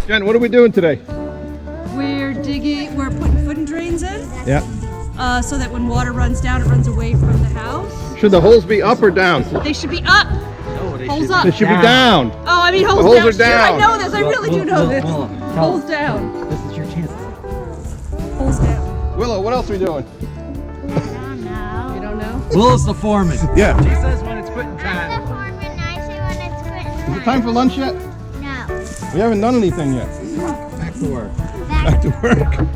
Jen, what are we doing today? We're putting footing drains in. Yeah. So that when water runs down, it runs away from the house. Should the holes be up or down? They should be up. No, Holes up. They should be down. Oh, I mean holes, holes down. are down. Sure, I know this. I really do know this. Willow, Holes down. This is your chance. Holes down. Willow, what else are we doing? I don't know. You don't know? Willow's the foreman. Yeah. She says when it's quitting I'm time. the foreman. I say when it's quitting Is it time for lunch yet? No. We haven't done anything yet. Back to work. Back to work.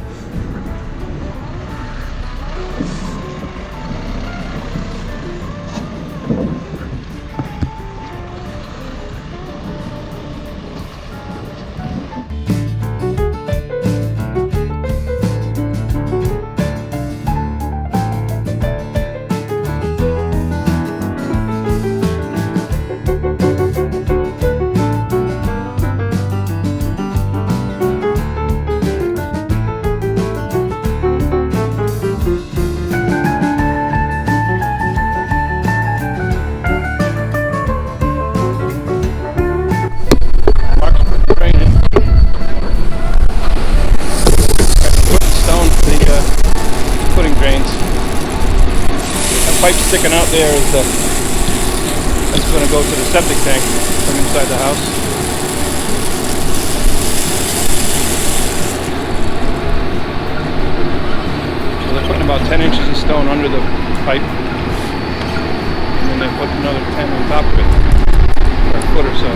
Pipe sticking out there is that's going to go to the septic tank from inside the house. So they're putting about 10 inches of stone under the pipe, and then they put another 10 on top of it, or a foot or so.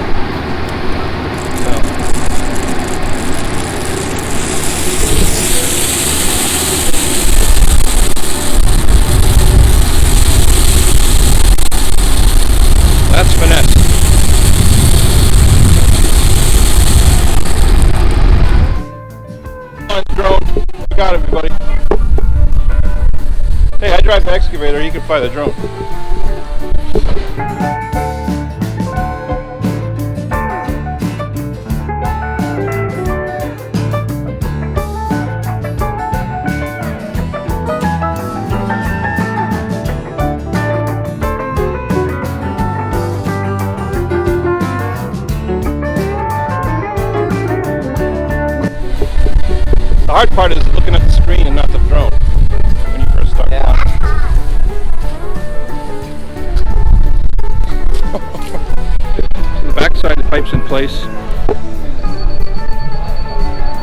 That's finesse. Come on, drone. We got everybody. Hey, I drive the excavator. You can fly the drone. The hard part is looking at the screen and not the drone when you first start. Yeah. So the backside, the pipe's in place.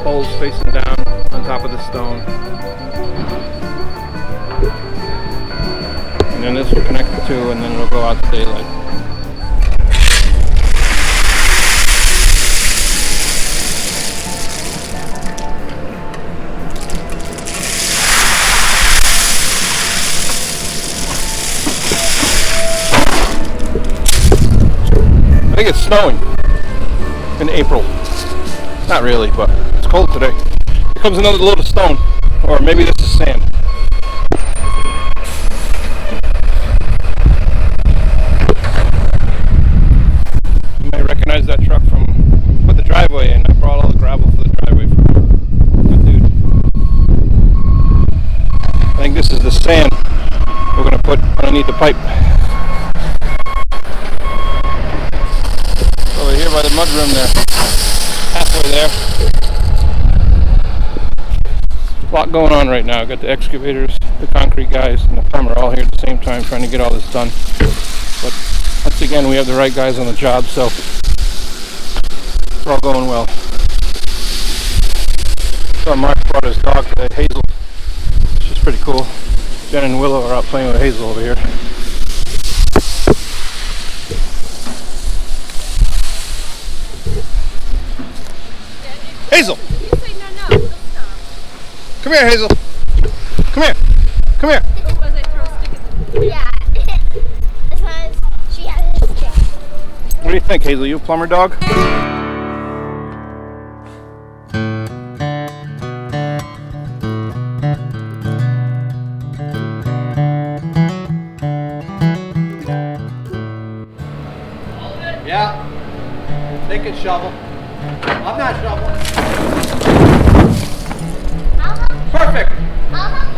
Holes facing down on top of the stone. And then this will connect the two, and then it'll go out to daylight. I think it's snowing in April. Not really, but it's cold today. Here comes another load of stone, or maybe this is sand. You may recognize that truck from put the driveway in. I brought all the gravel for the driveway for that dude. I think this is the sand we're going to put underneath the pipe. Over here by the mudroom there, halfway there. A lot going on right now. I've got the excavators, the concrete guys, and the plumber all here at the same time trying to get all this done. But once again, we have the right guys on the job, so we're all going well. So Mark brought his dog today, Hazel, which is pretty cool. Jen and Willow are out playing with Hazel over here. Hazel! You say no, no. Stop. Come here, Hazel. Come here. Come here. Was I throw a stick at the Yeah. As long as she has a stick. What do you think, Hazel? You a plumber dog? Yeah. They can shovel. I'm not shoveling. I'll help. Perfect. I'll help.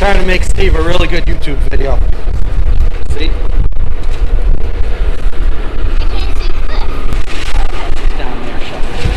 trying to make Steve a really good YouTube video. See? I can't see Cliff. Down there, shoveling.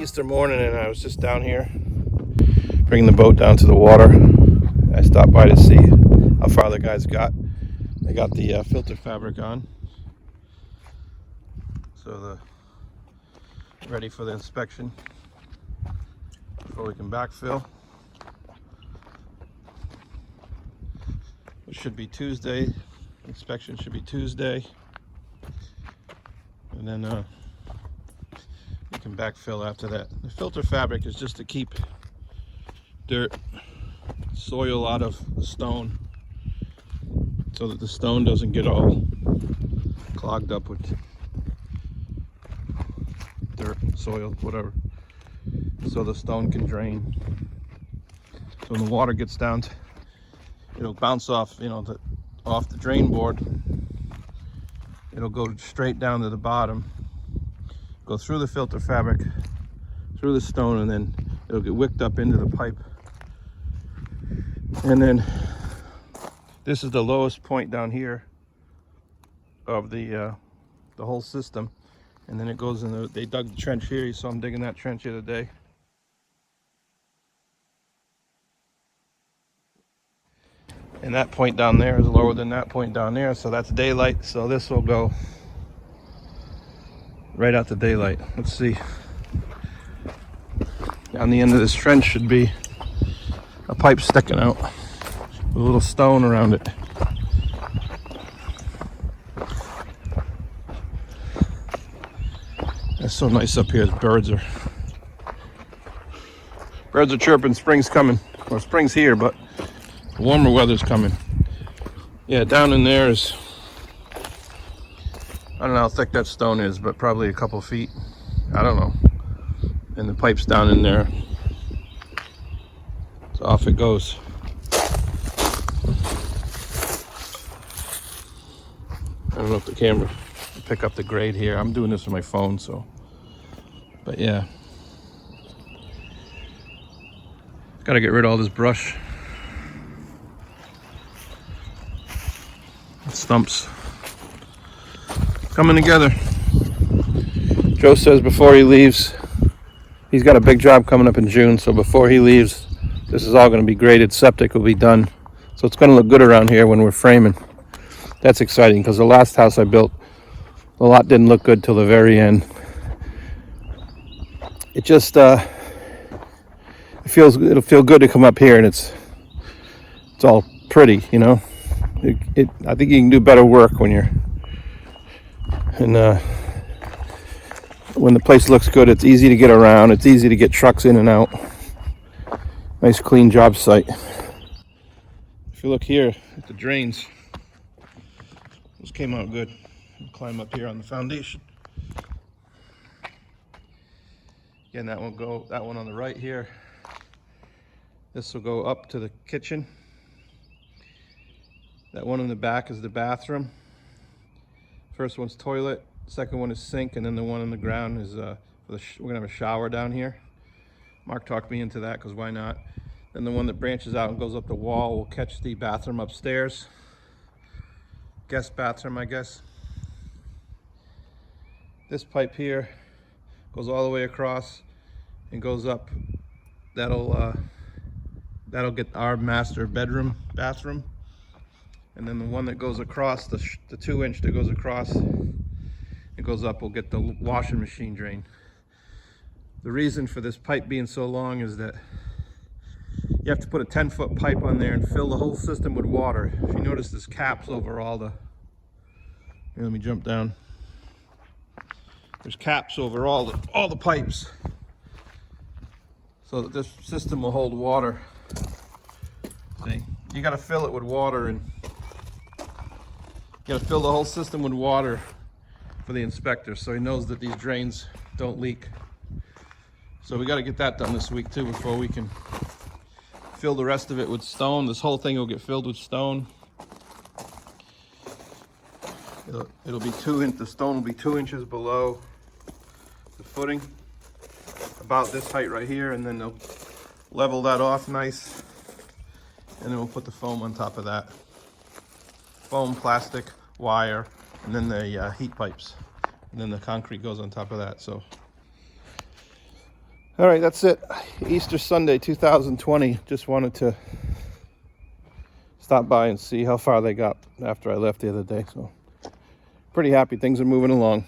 Easter morning, and I was just down here bringing the boat down to the water. I stopped by to see how far the guys got. They got the filter fabric on, so ready for the inspection before we can backfill. It should be Tuesday. Inspection should be Tuesday, and then you can backfill after that. The filter fabric is just to keep dirt, soil out of the stone, so that the stone doesn't get all clogged up with dirt, soil, whatever, so the stone can drain. So when the water gets down to, it'll bounce off, off the drain board. It'll go straight down to the bottom, go through the filter fabric, through the stone, and then it'll get wicked up into the pipe. And then this is the lowest point down here of the whole system. And then it goes in they dug the trench here. You saw them digging that trench the other day. And that point down there is lower than that point down there, so that's daylight. So this will go right out to daylight. Let's see. On the end of this trench should be a pipe sticking out with a little stone around it. It's so nice up here. Birds are chirping. Spring's coming. Well, spring's here, but warmer weather's coming. Yeah, down in there is, I don't know how thick that stone is, but probably a couple feet. I don't know. And the pipe's down in there. So off it goes. I don't know if the camera will pick up the grade here. I'm doing this on my phone, so. But yeah. Gotta get rid of all this brush. Stumps coming together. Joe says before he leaves, he's got a big job coming up in June, so before he leaves, this is all going to be graded. Septic will be done, so it's going to look good around here when we're framing. That's exciting, because the last house I built, the lot didn't look good till the very end. It just it'll feel good to come up here and it's all pretty, I think you can do better work when you're, and when the place looks good. It's easy to get around. It's easy to get trucks in and out. Nice clean job site. If you look here at the drains, this came out good. I'll climb up here on the foundation. Again, that one on the right here. This will go up to the kitchen. That one in the back is the bathroom. First one's toilet, second one is sink, and then the one on the ground is we're gonna have a shower down here. Mark talked me into that, because why not? Then the one that branches out and goes up the wall will catch the bathroom upstairs. Guest bathroom, I guess. This pipe here goes all the way across and goes up. That'll get our master bedroom, bathroom. And then the one that goes across, the 2-inch that goes across, it goes up, will get the washing machine drain. The reason for this pipe being so long is that you have to put a 10-foot pipe on there and fill the whole system with water. If you notice, there's caps over all the, here, let me jump down. There's caps over all the pipes, so that this system will hold water See, you got to fill it with water, and you got to fill the whole system with water for the inspector, so he knows that these drains don't leak. So we got to get that done this week too before we can fill the rest of it with stone. This whole thing will get filled with stone. It'll be the stone will be 2 inches below the footing, about this height right here, and then they'll level that off nice, and then we'll put the foam on top of that. Foam, plastic, wire, and then the heat pipes, and then the concrete goes on top of that. So, all right, that's it. Easter Sunday 2020. Just wanted to stop by and see how far they got after I left the other day. So pretty happy things are moving along.